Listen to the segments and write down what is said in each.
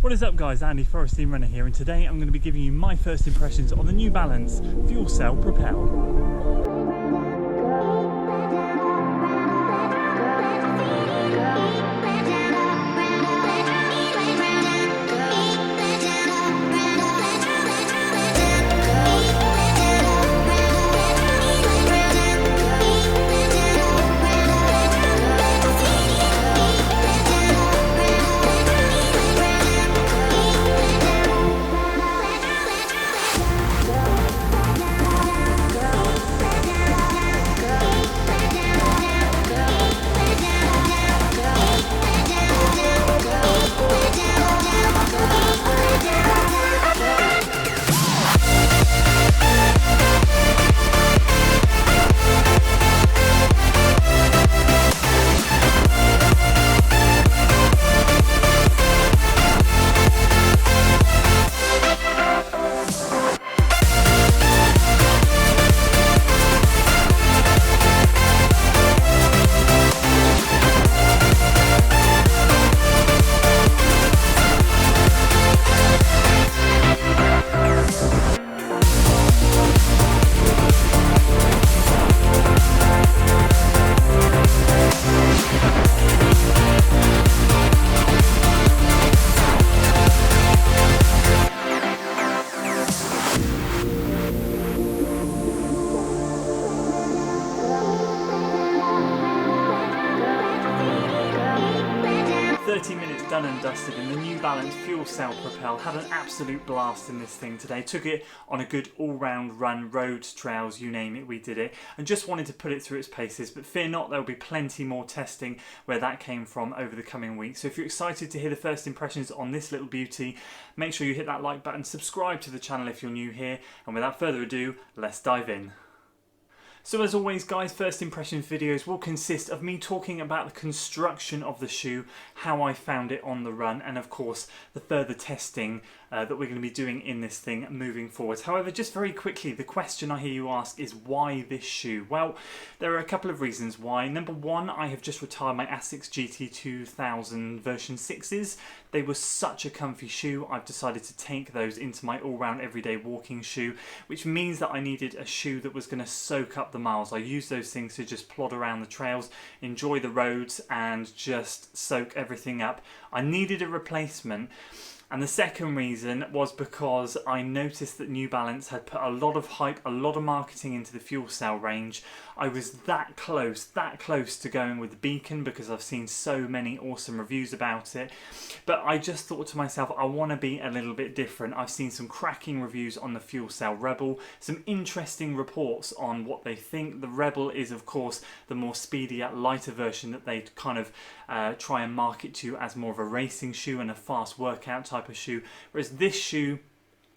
What is up guys, Andy Forest Team Runner here, and today I'm going to be giving you my first impressions on the New Balance FUELCELL Propel. 30 minutes done and dusted, and the New Balance FUELCELL Propel. Had an absolute blast in this thing today. Took it on a good all-round run, roads, trails, you name it, we did it. And just wanted to put it through its paces, but fear not, there'll be plenty more testing where that came from over the coming weeks. So if you're excited to hear the first impressions on this little beauty, make sure you hit that like button, subscribe to the channel if you're new here, and without further ado, let's dive in. So as always guys, first impressions videos will consist of me talking about the construction of the shoe, how I found it on the run, and of course the further testing that we're going to be doing in this thing moving forward. However, just very quickly, the question I hear you ask is why this shoe? Well, there are a couple of reasons why. Number one, I have just retired my Asics GT 2000 version 6s. They were such a comfy shoe, I've decided to take those into my all-round everyday walking shoe, which means that I needed a shoe that was going to soak up the miles. I use those things to just plod around the trails, enjoy the roads, and just soak everything up. I needed a replacement. And the second reason was because I noticed that New Balance had put a lot of hype, a lot of marketing into the FUELCELL range. I was that close to going with the Beacon because I've seen so many awesome reviews about it. But I just thought to myself, I want to be a little bit different. I've seen some cracking reviews on the FUELCELL Rebel, some interesting reports on what they think. The Rebel is of course the more speedier, lighter version that they kind of try and market to as more of a racing shoe and a fast workout type of shoe, whereas this shoe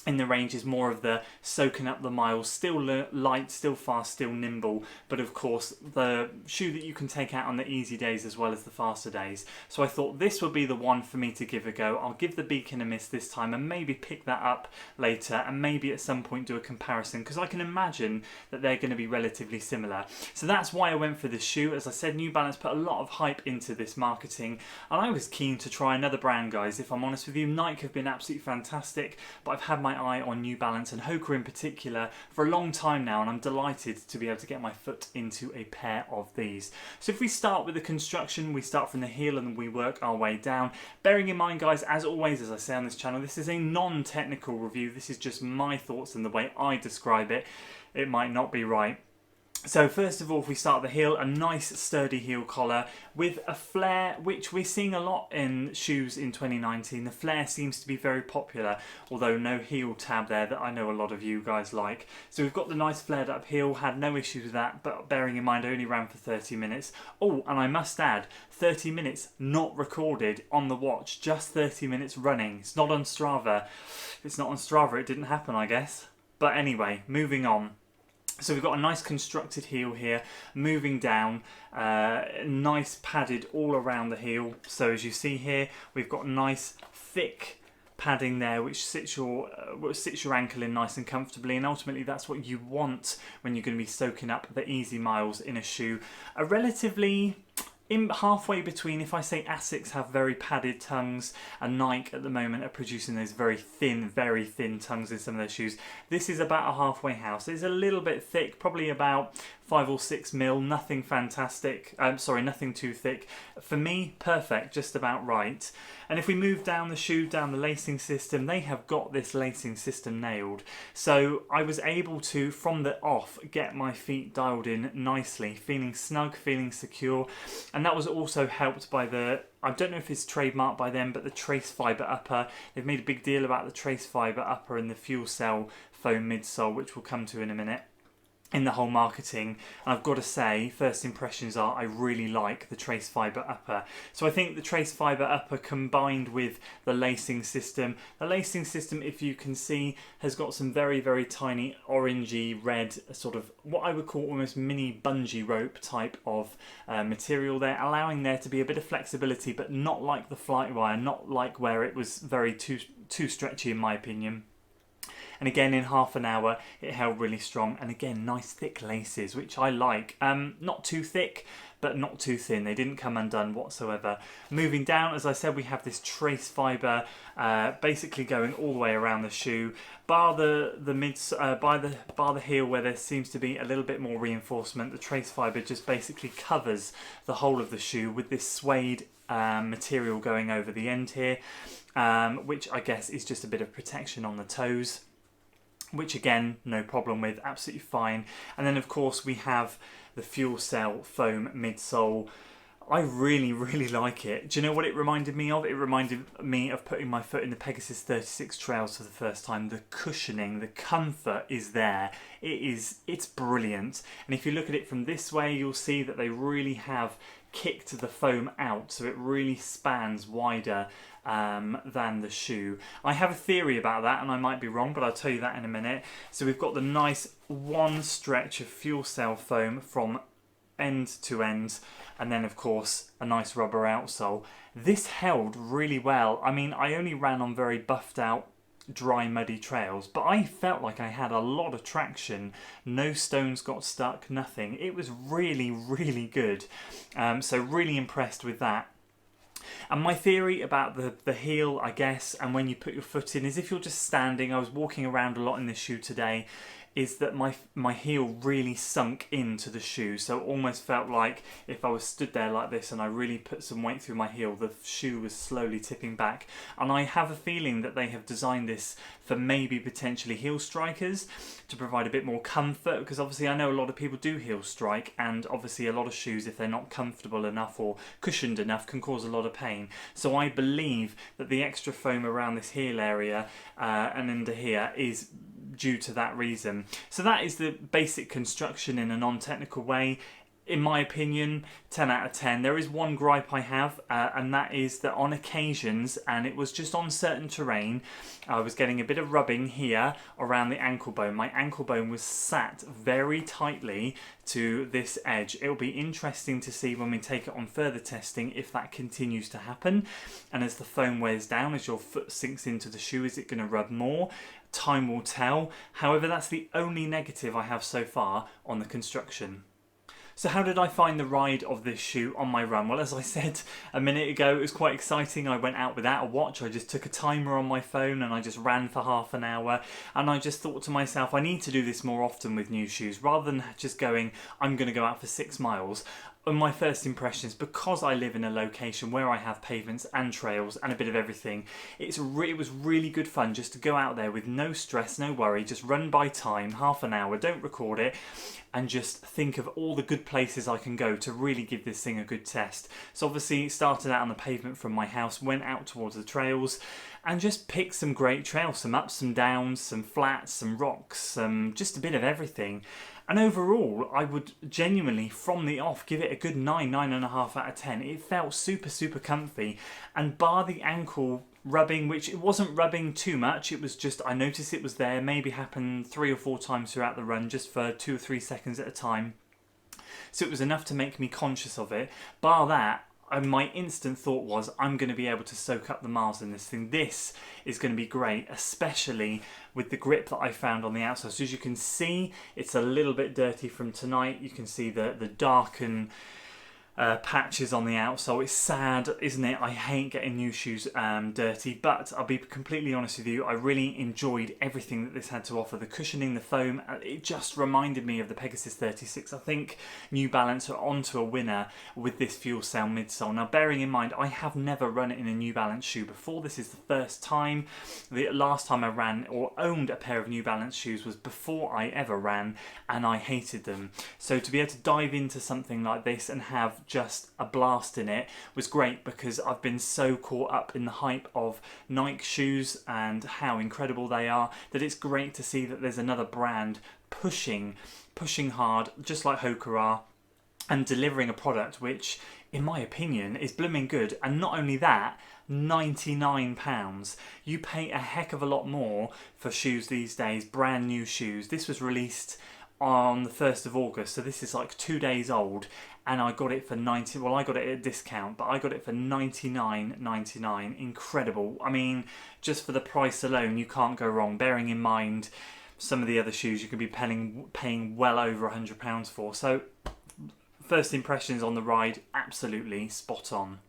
in the range is more of the soaking up the miles, still light, still fast, still nimble, but of course the shoe that you can take out on the easy days as well as the faster days. So I thought this would be the one for me to give a go. I'll give the Beacon a miss this time and maybe pick that up later, and maybe at some point do a comparison, because I can imagine that they're going to be relatively similar. So that's why I went for this shoe. As I said, New Balance put a lot of hype into this marketing, and I was keen to try another brand, guys. If I'm honest with you, Nike have been absolutely fantastic, but I've had my eye on New Balance and Hoka in particular for a long time now, and I'm delighted to be able to get my foot into a pair of these. So if we start with the construction, we start from the heel and we work our way down. Bearing in mind guys, as always, as I say on this channel, this is a non-technical review. This is just my thoughts and the way I describe it. It might not be right. So first of all, if we start at the heel, a nice sturdy heel collar with a flare, which we're seeing a lot in shoes in 2019. The flare seems to be very popular, although no heel tab there that I know a lot of you guys like. So we've got the nice flared up heel, had no issues with that, but bearing in mind I only ran for 30 minutes. Oh, and I must add, 30 minutes not recorded on the watch, just 30 minutes running. It's not on Strava. If it's not on Strava, it didn't happen, I guess. But anyway, moving on. So we've got a nice constructed heel here, moving down, nice padded all around the heel. So as you see here, we've got nice thick padding there, which sits your ankle in nice and comfortably, and ultimately that's what you want when you're going to be soaking up the easy miles in a shoe. A relatively in halfway between, if I say Asics have very padded tongues and Nike at the moment are producing those very thin tongues in some of their shoes, this is about a halfway house. It's a little bit thick, probably about 5 or 6 mil, nothing fantastic, nothing too thick. For me, perfect, just about right. And if we move down the shoe, down the lacing system, they have got this lacing system nailed. So I was able to, from the off, get my feet dialed in nicely, feeling snug, feeling secure. And that was also helped by the, I don't know if it's trademarked by them, but the Trace Fiber upper. They've made a big deal about the Trace Fiber upper and the FUELCELL foam midsole, which we'll come to in a minute, in the whole marketing. And I've got to say, first impressions are I really like the Trace Fiber upper. So I think the Trace Fiber upper combined with the lacing system, if you can see, has got some very, very tiny orangey red, sort of what I would call almost mini bungee rope type of material there, allowing there to be a bit of flexibility, but not like the flight wire, not like where it was very too stretchy in my opinion. And again, in half an hour, it held really strong. And again, nice thick laces, which I like. Not too thick, but not too thin. They didn't come undone whatsoever. Moving down, as I said, we have this Trace Fiber, basically going all the way around the shoe, bar the heel where there seems to be a little bit more reinforcement. The Trace Fiber just basically covers the whole of the shoe with this suede material going over the end here, which I guess is just a bit of protection on the toes, which again, no problem with, absolutely fine. And then of course we have the FUELCELL foam midsole. I really, really like it. Do you know what it reminded me of? It reminded me of putting my foot in the Pegasus 36 trails for the first time. The cushioning, the comfort is there. It's brilliant. And if you look at it from this way, you'll see that they really have kicked the foam out, so it really spans wider than the shoe. I have a theory about that, and I might be wrong, but I'll tell you that in a minute. So we've got the nice one stretch of FUELCELL foam from end to end, and then of course a nice rubber outsole. This held really well. I mean, I only ran on very buffed out dry muddy trails, but I felt like I had a lot of traction. No stones got stuck, nothing. It was really, really good. So really impressed with that. And my theory about the heel, I guess, and when you put your foot in, is if you're just standing, I was walking around a lot in this shoe today, is that my heel really sunk into the shoe. So it almost felt like if I was stood there like this and I really put some weight through my heel, the shoe was slowly tipping back. And I have a feeling that they have designed this for maybe potentially heel strikers to provide a bit more comfort, because obviously I know a lot of people do heel strike, and obviously a lot of shoes, if they're not comfortable enough or cushioned enough, can cause a lot of pain. So I believe that the extra foam around this heel area and under here is due to that reason. So that is the basic construction in a non-technical way. In my opinion, 10 out of 10. There is one gripe I have, and that is that on occasions, and it was just on certain terrain, I was getting a bit of rubbing here around the ankle bone. My ankle bone was sat very tightly to this edge. It will be interesting to see when we take it on further testing if that continues to happen. And as the foam wears down, as your foot sinks into the shoe, is it going to rub more? Time will tell. However, that's the only negative I have so far on the construction. So how did I find the ride of this shoe on my run? Well, as I said a minute ago, it was quite exciting. I went out without a watch. I just took a timer on my phone and I just ran for half an hour. And I just thought to myself, I need to do this more often with new shoes. Rather than just going, I'm going to go out for 6 miles. And my first impressions, because I live in a location where I have pavements and trails and a bit of everything, it was really good fun just to go out there with no stress, no worry, just run by time, half an hour, don't record it, and just think of all the good places I can go to really give this thing a good test. So obviously started out on the pavement from my house, went out towards the trails, and just picked some great trails, some ups, some downs, some flats, some rocks, just a bit of everything. And overall, I would genuinely, from the off, give it a good 9.5 out of 10. It felt super, super comfy. And bar the ankle rubbing, which it wasn't rubbing too much, it was just, I noticed it was there, maybe happened 3 or 4 times throughout the run, just for 2 or 3 seconds at a time. So it was enough to make me conscious of it. Bar that, and my instant thought was, I'm going to be able to soak up the miles in this thing. This is going to be great, especially with the grip that I found on the outside. So as you can see, it's a little bit dirty from tonight. You can see the darken patches on the outsole. It's sad, isn't it? I hate getting new shoes dirty, but I'll be completely honest with you, I really enjoyed everything that this had to offer. The cushioning, the foam, it just reminded me of the Pegasus 36. I think New Balance are onto a winner with this fuel cell midsole. Now, bearing in mind, I have never run it in a New Balance shoe before. This is the first time. The last time I ran or owned a pair of New Balance shoes was before I ever ran, and I hated them. So to be able to dive into something like this and have just a blast in it was great, because I've been so caught up in the hype of Nike shoes and how incredible they are, that it's great to see that there's another brand pushing hard, just like Hoka are, and delivering a product which, in my opinion, is blooming good. And not only that, £99. You pay a heck of a lot more for shoes these days, brand new shoes. This was released on the 1st of August, so this is like 2 days old, and I got it for I got it at a discount, but I got it for £99.99. Incredible. I mean, just for the price alone, you can't go wrong, bearing in mind some of the other shoes you could be paying well over £100 for. So first impressions on the ride, absolutely spot on.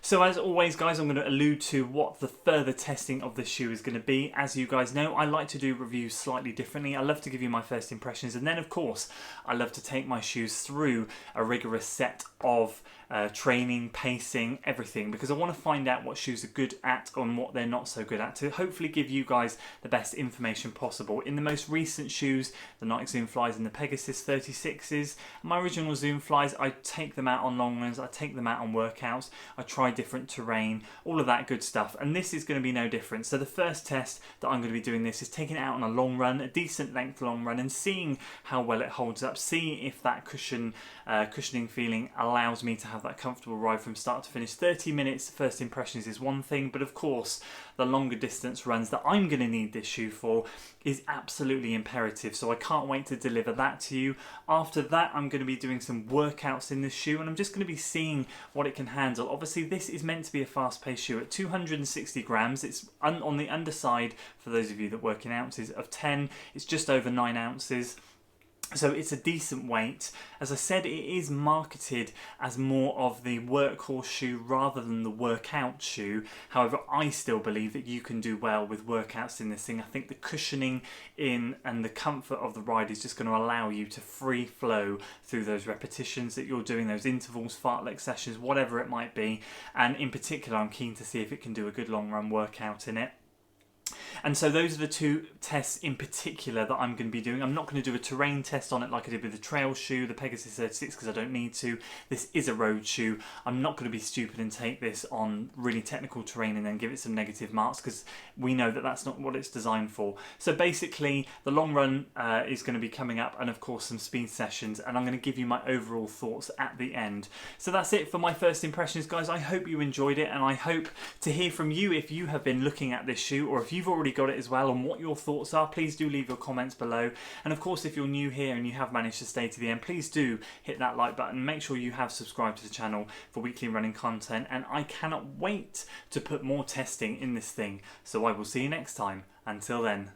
So as always, guys, I'm going to allude to what the further testing of this shoe is going to be. As you guys know, I like to do reviews slightly differently. I love to give you my first impressions, and then of course I love to take my shoes through a rigorous set of training, pacing, everything, because I want to find out what shoes are good at and what they're not so good at, to hopefully give you guys the best information possible. In the most recent shoes, the Nike Zoom Flies and the Pegasus 36s, my original Zoom Flies, I take them out on long runs, I take them out on workouts, I try different terrain, all of that good stuff, and this is going to be no different. So the first test that I'm going to be doing this is taking it out on a long run, a decent length long run, and seeing how well it holds up, seeing if that cushioning feeling allows me to have that comfortable ride from start to finish. 30 minutes first impressions is one thing, but of course the longer distance runs that I'm going to need this shoe for is absolutely imperative, so I can't wait to deliver that to you. After that, I'm going to be doing some workouts in this shoe, and I'm just going to be seeing what it can handle. Obviously this is meant to be a fast-paced shoe at 260 grams. It's on the underside, for those of you that work in ounces, of 10. It's just over 9 ounces. So it's a decent weight. As I said, it is marketed as more of the workhorse shoe rather than the workout shoe. However, I still believe that you can do well with workouts in this thing. I think the cushioning in and the comfort of the ride is just going to allow you to free flow through those repetitions that you're doing, those intervals, fartlek sessions, whatever it might be. And in particular, I'm keen to see if it can do a good long run workout in it. And so those are the two tests in particular that I'm going to be doing. I'm not going to do a terrain test on it like I did with the trail shoe, the Pegasus 36, because I don't need to. This is a road shoe. I'm not going to be stupid and take this on really technical terrain and then give it some negative marks, because we know that that's not what it's designed for. So basically, the long run is going to be coming up, and of course some speed sessions, and I'm going to give you my overall thoughts at the end. So that's it for my first impressions, guys. I hope you enjoyed it, and I hope to hear from you if you have been looking at this shoe, or if you've already got it as well, and what your thoughts are. Please do leave your comments below, and of course if you're new here and you have managed to stay to the end, please do hit that like button. Make sure you have subscribed to the channel for weekly running content, and I cannot wait to put more testing in this thing. So I will see you next time. Until then.